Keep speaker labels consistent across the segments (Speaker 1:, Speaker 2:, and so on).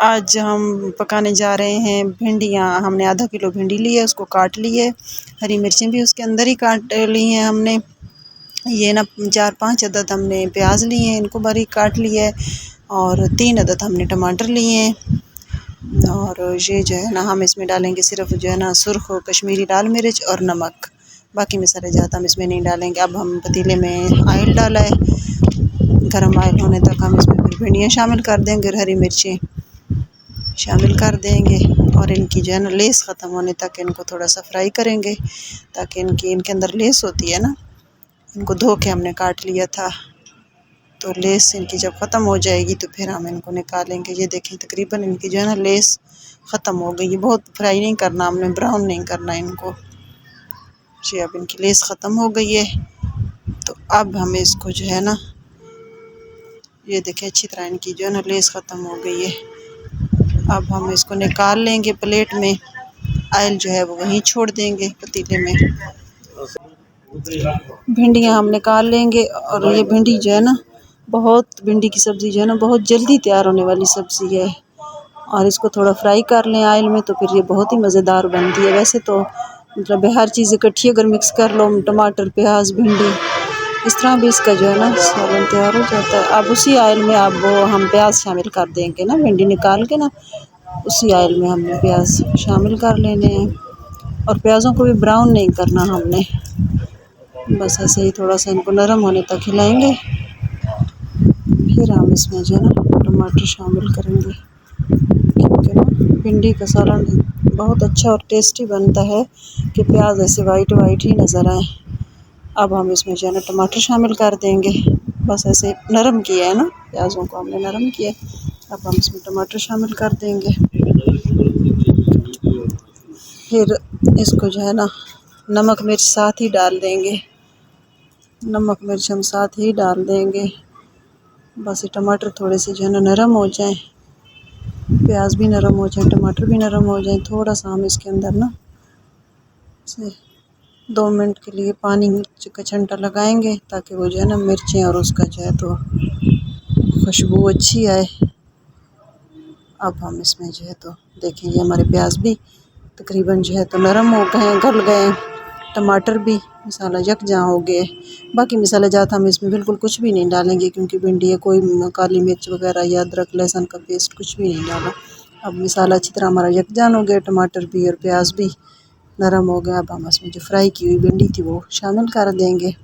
Speaker 1: आज हम पकाने जा रहे हैं भिंडियाँ। हमने आधा किलो भिंडी ली है, उसको काट ली है। हरी मिर्चें भी उसके अंदर ही काट ली हैं हमने। ये ना 4-5 अदद हमने प्याज लिए हैं, इनको बारीक काट लिया है। और 3 अदद हमने टमाटर लिए हैं। और ये जो है ना हम इसमें डालेंगे सिर्फ जो है ना सुर्ख कश्मीरी लाल मिर्च और नमक। बाकी मसाले ज़्यादा हम इसमें नहीं डालेंगे। अब हम पतीले में ऑयल डाला है, गर्म ऑयल होने तक हम इसमें फिर भिंडियाँ शामिल कर देंगे और हरी मिर्चें शामिल कर देंगे। और इनकी जो है ना लेस ख़त्म होने तक इनको थोड़ा सा फ्राई करेंगे, ताकि इनके अंदर लेस होती है ना, इनको धो के हमने काट लिया था। तो लेस इनकी जब ख़त्म हो जाएगी तो फिर हम इनको निकालेंगे। ये देखें तकरीबन इनकी जो है ना लेस ख़त्म हो गई है। बहुत फ्राई नहीं करना हमने, ब्राउन नहीं करना इनको। जी अब इनकी लेस ख़त्म हो गई है, तो अब हमें इसको जो है ना, ये देखें अच्छी तरह इनकी जो है ना लेस ख़त्म हो गई है। अब हम इसको निकाल लेंगे प्लेट में। ऑयल जो है वो वहीं छोड़ देंगे पतीले में। भिंडियाँ हम निकाल लेंगे। और ये भिंडी जो है ना, भिंडी की सब्ज़ी जो है ना बहुत जल्दी तैयार होने वाली सब्ज़ी है। और इसको थोड़ा फ्राई कर लें ऑयल में तो फिर ये बहुत ही मज़ेदार बनती है। वैसे तो मतलब हर चीज़ इकट्ठी अगर मिक्स कर लो, टमाटर, प्याज, भिंडी, इस तरह भी इसका जो है ना सालन तैयार हो जाता है। अब उसी ऑयल में अब वो हम प्याज शामिल कर देंगे ना, भिंडी निकाल के ना उसी ऑयल में हमने प्याज शामिल कर लेने हैं। और प्याज़ों को भी ब्राउन नहीं करना हमने, बस ऐसे ही थोड़ा सा इनको नरम होने तक हिलाएंगे। फिर हम इसमें जो है ना टमाटर शामिल करेंगे, क्योंकि ना भिंडी का सालन बहुत अच्छा और टेस्टी बनता है कि प्याज ऐसे वाइट वाइट ही नज़र आए। अब हम इसमें जो है ना टमाटर शामिल कर देंगे। बस ऐसे नरम किया है ना, प्याज़ों को हमने नरम किया। अब हम इसमें टमाटर शामिल कर देंगे। फिर इसको जो है ना नमक मिर्च साथ ही डाल देंगे। नमक मिर्च हम साथ ही डाल देंगे। बस ये टमाटर थोड़े से जो है ना नरम हो जाएं, प्याज भी नरम हो जाए, टमाटर भी नरम हो जाए। थोड़ा सा हम इसके अंदर ना 2 मिनट के लिए पानी का छंटा लगाएंगे, ताकि वो जो है ना मिर्चें और उसका जो है तो खुशबू अच्छी आए। अब हम इसमें जो है तो देखें ये हमारे प्याज भी तकरीबन जो है तो नरम हो गए, गल गए। टमाटर भी मसाला यकजां हो गए। बाकी मसाला ज़्यादा हम इसमें बिल्कुल कुछ भी नहीं डालेंगे, क्योंकि भिंडी है, कोई काली मिर्च वगैरह या अदरक लहसुन का पेस्ट कुछ भी नहीं डाला। अब मसाला अच्छी तरह हमारा यकजान हो गया, टमाटर भी और प्याज भी नरम हो गया। अब हम इसमें जो फ्राई की हुई भिंडी थी वो शामिल कर देंगे।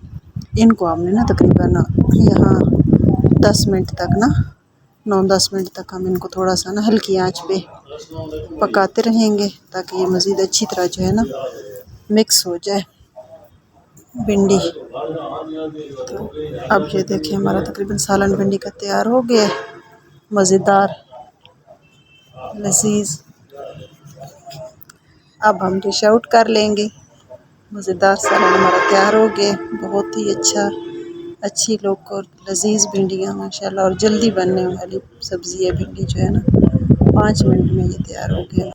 Speaker 1: इनको हमने ना तकरीबन यहाँ 10 मिनट तक ना 9-10 मिनट तक हम इनको थोड़ा सा ना हल्की आंच पे पकाते रहेंगे, ताकि ये मज़ीद अच्छी तरह जो है ना मिक्स हो जाए भिंडी। तो अब ये देखिए हमारा तकरीबन सालन भिंडी का तैयार हो गया है, मज़ेदार लजीज। अब हम डिश आउट कर लेंगे। मज़ेदार सालन हमारा तैयार हो गया, बहुत ही अच्छी लुक और लजीज भिंडियाँ माशाल्लाह। और जल्दी बनने वाली सब्ज़ी है भिंडी जो है ना, 5 मिनट में ये तैयार हो गया।